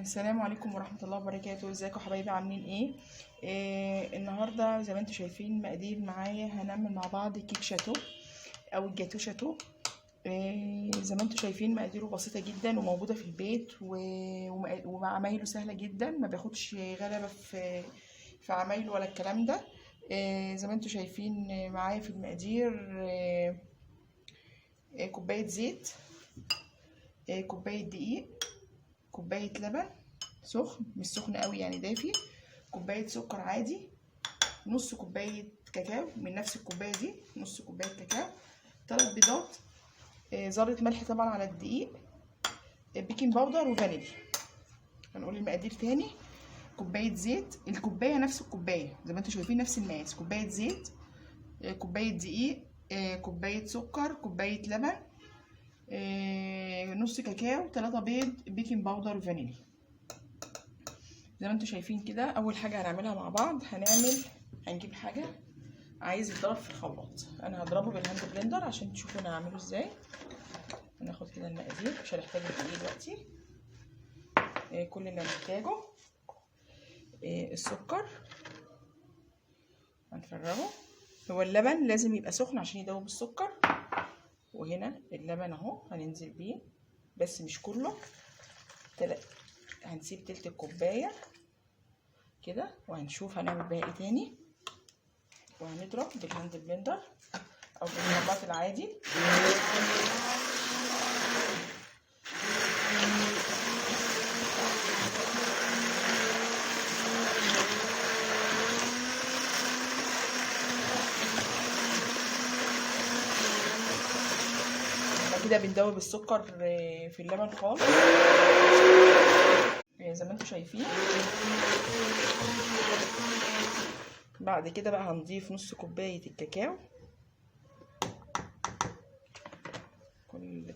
السلام عليكم ورحمة الله وبركاته. ازيكم حبايبي، عاملين ايه؟ النهارده زي ما انتم شايفين مقادير معايا، هنعمل مع بعض كيك شاتو او الجاتو شاتو. زي ما انتم شايفين مقاديره بسيطة جدا وموجودة في البيت وعمايله سهلة جدا، ما بياخدش غلبة في عمايله ولا الكلام ده. زي ما انتم شايفين معايا في المقادير كوباية زيت، كوباية دقيق، كوباية لبن سخن مش سخن قوي يعني دافي، كوباية سكر عادي، نص كوباية كاكاو من نفس الكوباية دي، نص كوباية كاكاو، 3 بيضات، ذرة ملح طبعا على الدقيق، بيكنج باودر وفانيليا. هنقول المقادير تاني: كوباية زيت، الكوباية نفس الكوباية زي ما انتم شايفين نفس المقاس، كوباية زيت، كوباية دقيق، كوباية سكر، كوباية لبن، نص كاكاو، 3 بيض، بيكنج باودر وفانيليا. زي ما انتم شايفين كده. اول حاجه هنعملها مع بعض، هنجيب حاجه عايز يتضرب في الخلاط. انا هضربه بالهاند بلندر عشان تشوفوا انا هعمله ازاي. هناخد كده المقادير، مش هنحتاج الدقيق دلوقتي. كل اللي هنحتاجه السكر هنفرغه، هو اللبن لازم يبقى سخن عشان يدوب السكر، وهنا اللبن اهو هننزل بيه بس مش كله، هنسيب تلت الكوبايه كده، وهنشوف هنعمل بيها ايه تاني. وهنضرب بالهاند بلندر او بالخلاط العادي. كده بندوب السكر في اللبن خالص زي ما انتم شايفين. بعد كده بقى هنضيف نص كوبايه الكاكاو، كل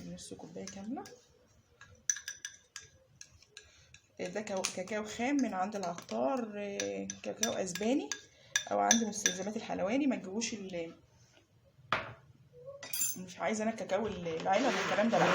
نص كوبايه كامله. ده كاكاو خام من عند العطار، كاكاو اسباني او عند مستلزمات الحلواني. ما تجيبوش مش عايزه انا الكاكاو العلب والكلام ده، لا.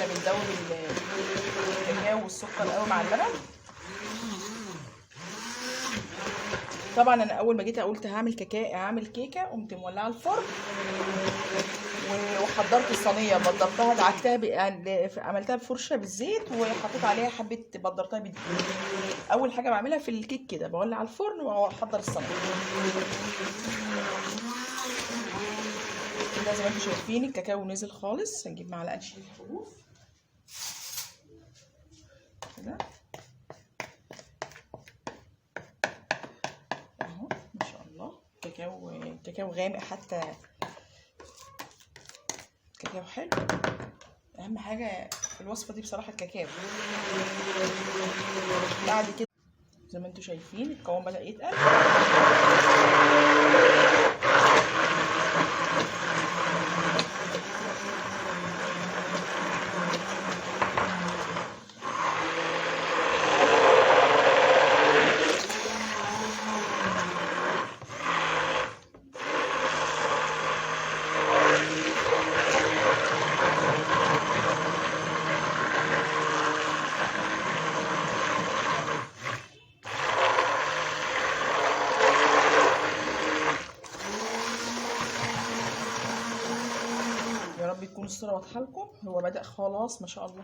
بندوب الكاكاو والسكر قوي مع اللبن. طبعا انا اول ما جيت قلت هعمل كيكه، قمت مولعه الفرن وحضرت الصينيه، بدرتها، دعكتها عملتها بفرشه بالزيت وحطيت عليها حبه، بدرتها بالدقيق. اول حاجه بعملها في الكيك كده بولع الفرن واحضر الصينيه كده. زي ما انتم شايفين الكاكاو نزل خالص. هنجيب معلقه نشيل الحروف كده اهو، ما شاء الله. كاكاو غامق، حتى كاكاو حلو. اهم حاجه في الوصفه دي بصراحه الكاكاو. بعد كده زي ما انتم شايفين القوام بدأ يتقل. يا رب تكون الصورة واضحة لكم. هو بدأ خلاص ما شاء الله.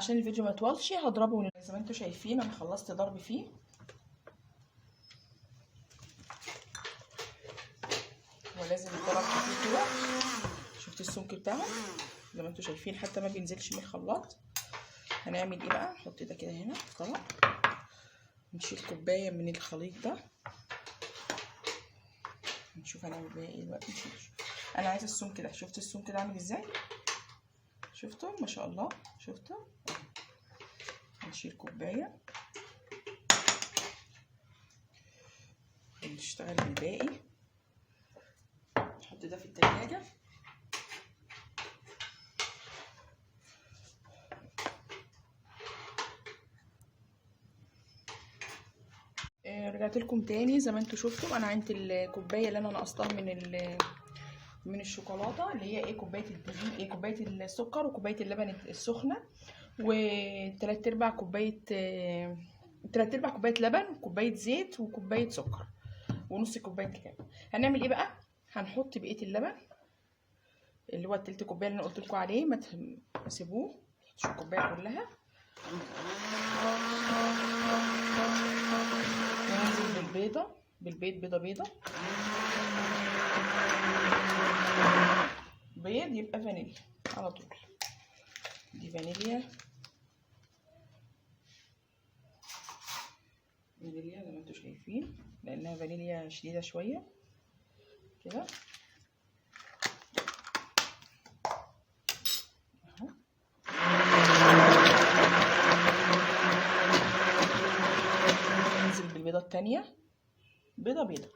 عشان الفيديو ما يطولش هضربه زي ما انتم شايفين. انا خلصت ضرب فيه. ولازم يتضرب كتير كده. شفت السمك بتاعه زي ما انتم شايفين، حتى ما بينزلش من الخلاط. هنعمل ايه بقى؟ نحط ده كده هنا في طبق، نشيل كوبايه من الخليط ده، نشوف هنعمل بيها ايه دلوقتي. انا عايزه السمك ده. شفت السمك ده عامل ازاي؟ شفتوا ما شاء الله؟ شفتوا؟ هنشيل كوبايه ونشتغل بالباقي. نحط ده في التلاجة. رجعت لكم تاني. زي ما انتم شفتوا انا عندي الكوبايه اللي انا نقصتها من الشوكولاته، اللي هي كوبايه الدقيق، كوبايه السكر وكوبايه اللبن السخنه، وتلات ارباع كوبايه لبن وكوبايه زيت وكوبايه سكر ونص كوبايه كاكاو. هنعمل ايه بقى؟ هنحط بقيه اللبن اللي هو التلت كوبايه اللي انا قلت لكم عليه، ما تسيبوه، مش الكوبايه كلها. وننزل بالبيضه بيضه بيض، يبقى فانيليا على طول. دي فانيليا زي ما انتم شايفين، لانها فانيليا شديده شويه كده اهو. ننزل بالبيضه التانيه، بيضه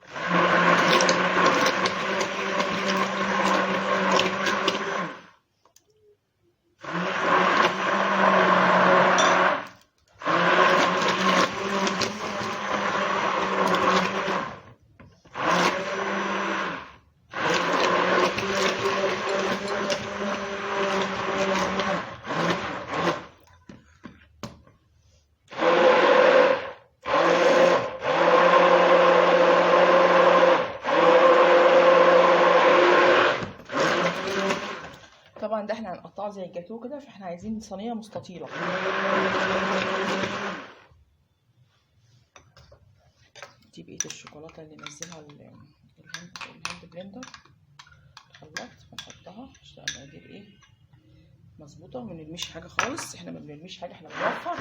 طبعا ده احنا هنقطعه زي الجاتوه كده، فاحنا عايزين صينيه مستطيله. دي بقيه الشوكولاته اللي نزلها الهاند بلندر الخلاط، ونحطها عشان المقادير مظبوطه، وما نرميش حاجه خالص. احنا ما بنرميش حاجه، احنا بنوفر.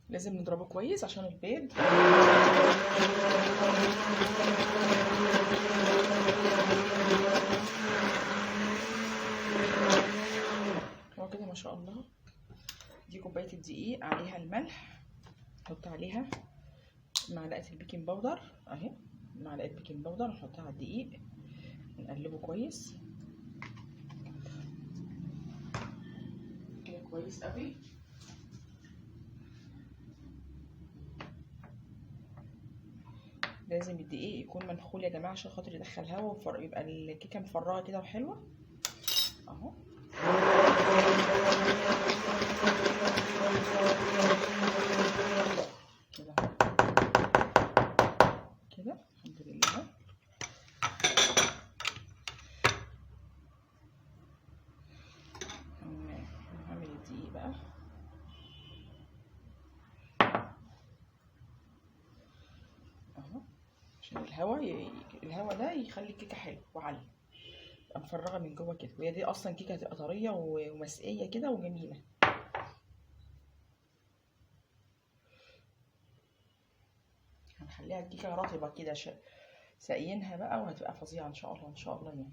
لازم نضربه كويس عشان البيض. هو كده ما شاء الله. دي كوبايه الدقيق، عليها الملح، نحط عليها معلقه البيكنج باودر اهي، معلقه بيكنج باودر نحطها على الدقيق، نقلبه كويس كده كويس قوي. لازم الدقيق يكون منخول يا جماعه عشان خاطر يدخل هواء يبقى الكيكه مفرغه كده وحلوه اهو. كده الحمد لله. هعمل الدقيق بقى اهو، عشان الهواء ده يخلي الكيكه حلوه وعاليه، تبقى مفرغه من جوه كده. وهي دي اصلا كيكه هتبقى طريه ومسقيه كده وجميله. هنخليها الكيكه رطبه كده، ساقيينها بقى، وهتبقى فظيعه ان شاء الله ان شاء الله يعني.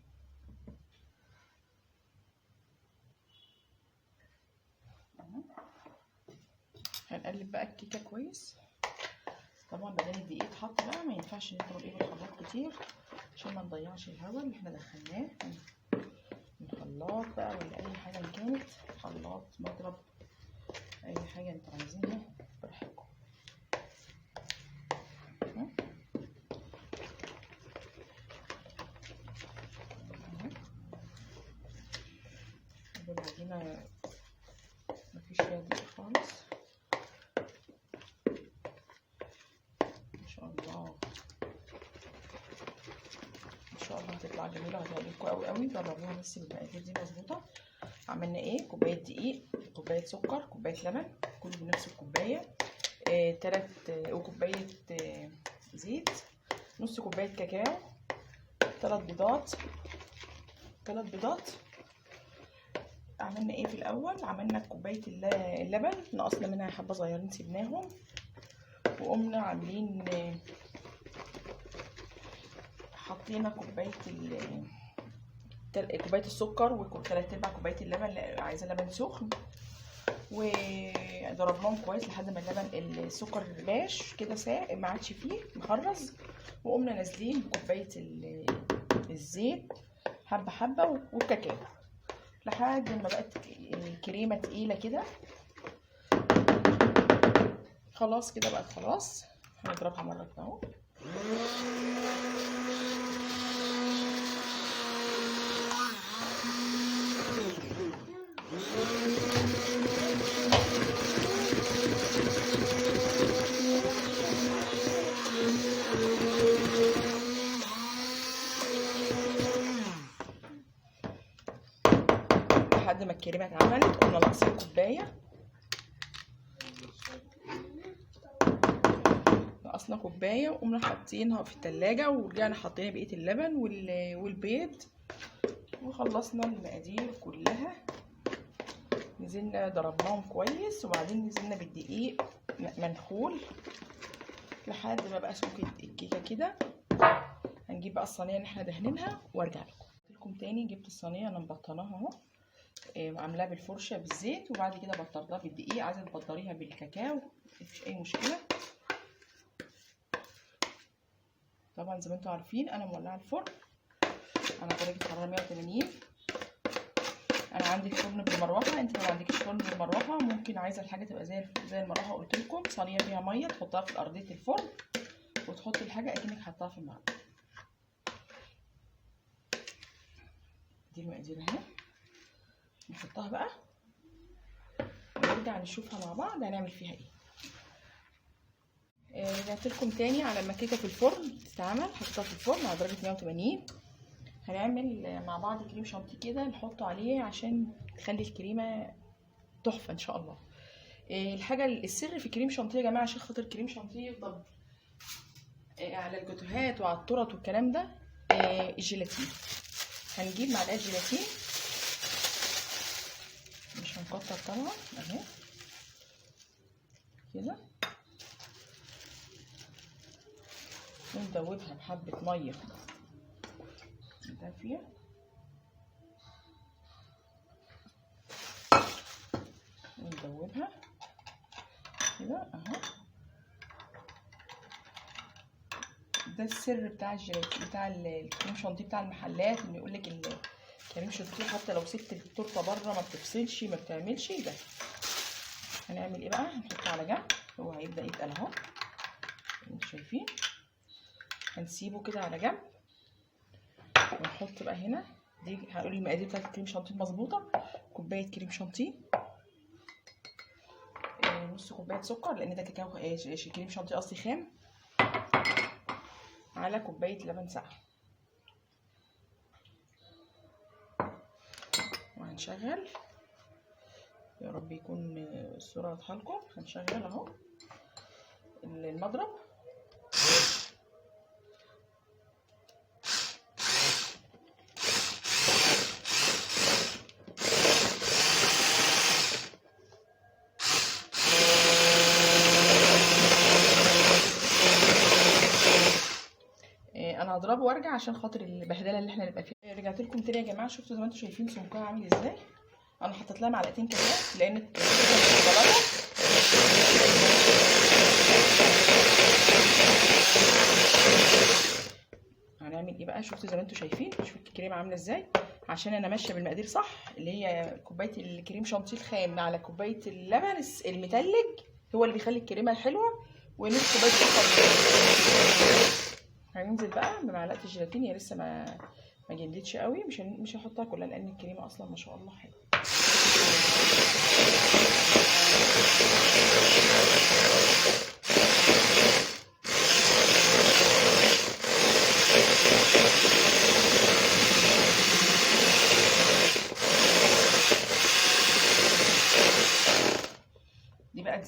هنقلب بقى الكيكه كويس. طبعا بدل الدقيق اتحط بقى ما ينفعش نضرب بالخلاط كتير عشان ما نضيعش الهواء اللي احنا دخلناه من خلاط بقى ولا اي حاجه ان كانت، خلاط مضرب اي حاجه انتوا عايزينها براحتكم. العجينه مفيش فيها دقيق خالص. ما شاء الله ان شاء الله هتطلع جميله وهتعجبكم قوي قوي. جربوها بس بالمقادير دي مظبوطه. عملنا ايه؟ كوبايه دقيق، كوبايه سكر، كوبايه لبن، كله بنفس الكوبايه، 3 وكوبايه زيت، نص كوبايه كاكاو، 3 بيضات. عملنا ايه في الاول؟ عملنا كوبايه اللبن، نقصنا منها حبه صغيرين سيبناهم، وقمنا عاملين حطينا كوبايه السكر و3/4 كوبايه اللبن، لا عايزه لبن سخن، وضربناهم كويس لحد ما السكر باش كده ساق ما عادش فيه مخرز، وقمنا نازلين بكوبايه الزيت حبه حبه والكاكاو لحد ما بقت الكريمه تقيله كده. خلاص كده بقت خلاص. هنضربها مره كده اهو. لحد ما الكريمه اتعملت قمنا ناقصين كوبايه، نقصنا كوبايه وقمنا حاطينها في التلاجة، ورجعنا حطينا بقيه اللبن والبيض، وخلصنا المقادير كلها. نزلنا ضربناهم كويس، وبعدين نزلنا بالدقيق منخول لحد ما بقى سمك الكيكه كده. هنجيب بقى الصينيه اللي احنا دهنينها وارجع لكم تاني. جبت الصينيه انا مبطناها اهو، وعاملاها بالفرشه بالزيت، وبعد كده بطرتها بالدقيق. عايزه تبطريها بالكاكاو مفيش اي مشكله. طبعا زي ما انتم عارفين انا مولعه الفرن على درجه حراره 180. انا عندي الفرن بالمروحه، انت لو ما عندكيش فرن بالمروحه ممكن عايزه الحاجه تبقى زي المروحه قلت لكم. صينيه فيها ميه تحطها في ارضيه الفرن وتحطي الحاجه اكنك حطاها في المروحه. دي المقادير اهي، نحطها بقى ونرجع نشوفها مع بعض هنعمل فيها ايه. رجعت لكم تاني على ما الكيكه في الفرن تتعمل. حطيتها في الفرن على درجه 180. هنعمل مع بعض كريم شانتيه كده نحطه عليه عشان تخلي الكريمه تحفه ان شاء الله. الحاجه السر في كريم شانتيه يا جماعه، عشان خاطر كريم شانتيه يفضل على الجاتوهات وعلى التورت والكلام ده، الجيلاتين. هنجيب معلقه جيلاتين، مش هنكتر طبعا اهي كده، وندوبها بحبه ميه دافيه وندوبها كده اهو. ده السر بتاع الجيلاتين بتاع الكريم شانتيه بتاع المحلات، ان يقول لك الكريم شانتيه حتى لو سبت التورته بره ما بتفصلش ما بتعملش. ده هنعمل ايه بقى؟ هنحطه على جنب، هو هيبدا يتقل اهو انتوا شايفين. هنسيبه كده على جنب ونحط بقى هنا. دي هقول المقادير بتاعت الكريم شانتيه مظبوطه. كوبايه كريم شانتيه، نص كوبايه سكر لان ده كاكاو كريم شانتيه قصدي خام، على كوبايه لبن ساقع. وهنشغل، يا رب يكون الصوره واضحه لكم. هنشغل اهو المضرب انا هضربه وارجع عشان خاطر البهدله اللي احنا نبقى فيها. رجعت لكم تاني يا جماعه. شفتوا زي ما انتم شايفين سمكها عامل ازاي. انا حطيت لها معلقتين كاكاو لان هنعمل ايه بقى؟ شفتوا زي ما انتم شايفين، شوفوا الكريمه عامله ازاي. عشان انا ماشيه بالمقادير صح، اللي هي كوبايه الكريم شانتيه الخام على كوبايه اللبن المتلج هو اللي بيخلي الكريمه حلوه، ونص كوبايه سكر. هننزل بقى بمعلقه الجيلاتين، هي لسه ما جلدتش قوي، مش هحطها كلها لان الكريمه اصلا ما شاء الله حلوه. دي بقى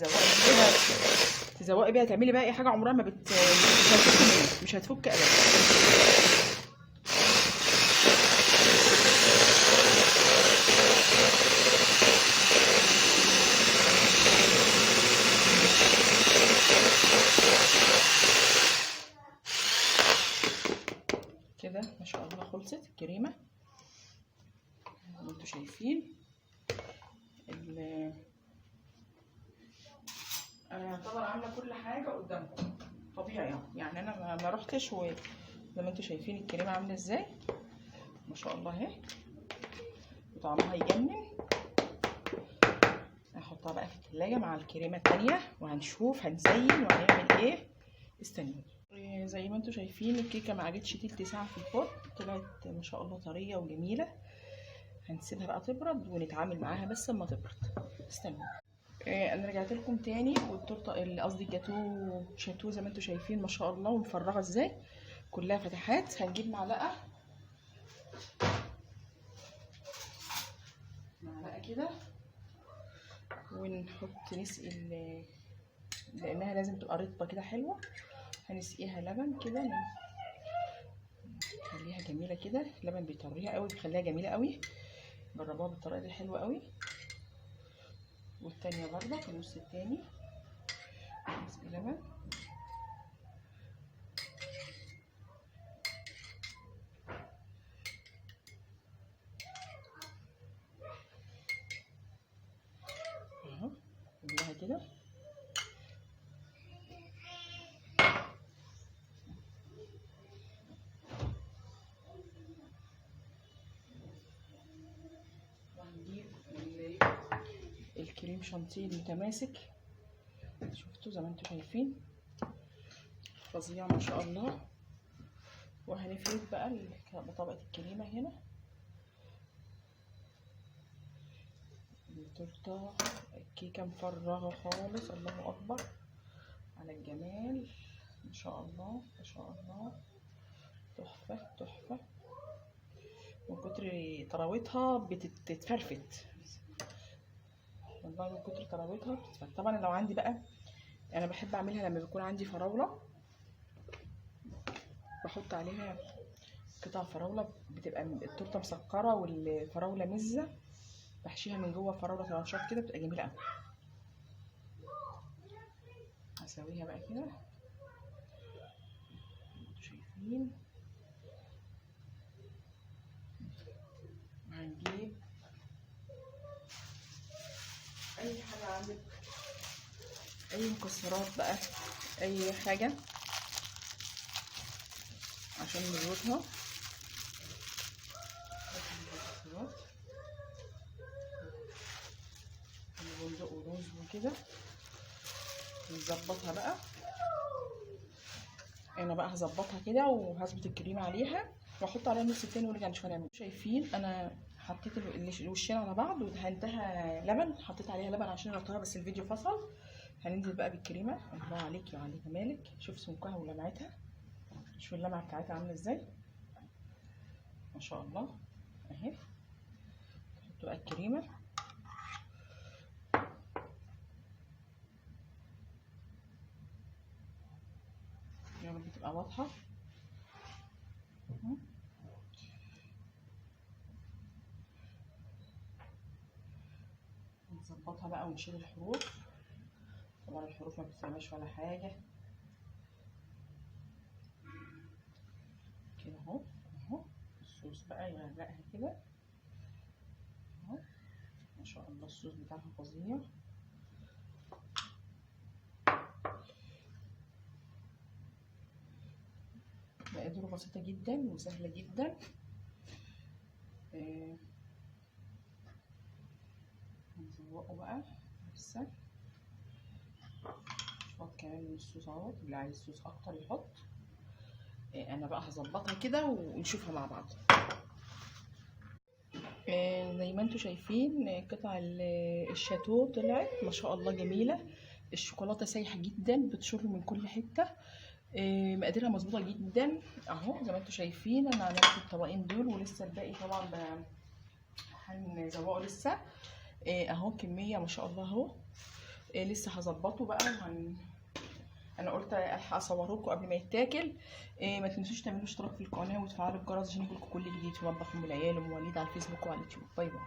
تزوقي بيها تعملي بقى اي حاجه عمرها ما مش هتفك ابدا. كده ما شاء الله خلصت الكريمه زي ما انتوا شايفين. انا طبعا عامله كل حاجه قدامكم طبيعي يعني انا ما رحتش، وزي ما انتوا شايفين الكريمه عامله ازاي ما شاء الله اهي، وطعمها يجنن. هحطها بقى في الثلاجه مع الكريمه التانيه وهنشوف هنزين وهنعمل ايه. استنوني. زي ما انتوا شايفين الكيكه ما قعدتش تلت ساعه في الفرن، طلعت ما شاء الله طريه وجميله. هنسيبها بقى تبرد ونتعامل معاها بس اما تبرد. استنوا. انا رجعت لكم تاني، والتورته قصدي الجاتو شاتو زي ما انتوا شايفين ما شاء الله ومفرغه ازاي كلها فتحات. هنجيب معلقه كده ونحط نسقي لانها لازم تبقى رطبه كده حلوه. هنسقيها لبن كده نخليها جميله كده. اللبن بيطريها قوي بيخليها جميله قوي. جربوها بالطريقه دي حلوه قوي. والتانيه برضه في النص التاني نسقي لبن. اهو كلها كده. وهنجيب الكريم شانتيه المتماسك، شفتوا زي ما انتوا شايفين فظيع ما شاء الله. وهنفرد بقى بطبقه الكريمه هنا. التورته الكيكه مفرغه خالص. الله اكبر على الجمال ما شاء الله ما شاء الله. تحفه تحفه. من كتر طراوتها بتتفرفت والله، من كتر طراوتها بتتفرفت. طبعا لو عندي بقى انا بحب اعملها لما بيكون عندي فراوله، بحط عليها قطع فراوله بتبقى التورته مسكره والفراوله مزه، بحشيها من جوه فراوله طرنشات كده بتبقى جميله قوي. هسويها بقى كده شايفين. وهنجيب اي حاجه عندك، اي مكسرات بقى اي حاجه عشان نظبطها. بندق ورز وكده نظبطها بقى. انا بقى هظبطها كده وهظبط الكريمه عليها واحط عليها النص التاني ونرجع نشوف هنعمل. شايفين انا حطيت الوشين على بعض ودهنتها لبن، حطيت عليها لبن عشان اغطيها بس الفيديو فصل. هننزل بقى بالكريمه. الله عليكي وعلى جمالك. شوف سمكها ولمعتها، شوف اللمعه بتاعتها عامله ازاي ما شاء الله اهي. نحط بقى الكريمه يا رب تبقى واضحه. نظبطها بقى ونشيل الحروف. طبعا الحروف ما بتسماش ولا حاجه كده اهو. اهو الصوص بقى يغرقها كده اهو ما شاء الله. الصوص بتاعها فظيع. مقاديره بسيطه جدا وسهله جدا. هنزوقه بقى لسه. نحط كمان من الصوص اهوت، اللي عايز صوص اكتر يحط. انا بقى هظبطها كده ونشوفها مع بعض. زي ما انتوا شايفين قطع الشاتو طلعت ما شاء الله جميلة. الشوكولاتة سايحة جدا بتشر من كل حتة. مقاديرها مظبوطة جدا اهو زي ما انتوا شايفين. انا عملت الطبقين دول ولسه الباقي طبعا هنزوقه لسه. اهو كمية ما شاء الله اهو. لسه هظبطه بقى انا قلت الحق اصوره لكم قبل ما يتاكل. ما تنسوش تعملوا اشتراك في القناه وتفعلوا الجرس عشان يجيلكم كل جديد في مطبخ ام العيال وام وليد على الفيسبوك وعلى اليوتيوب. باي باي.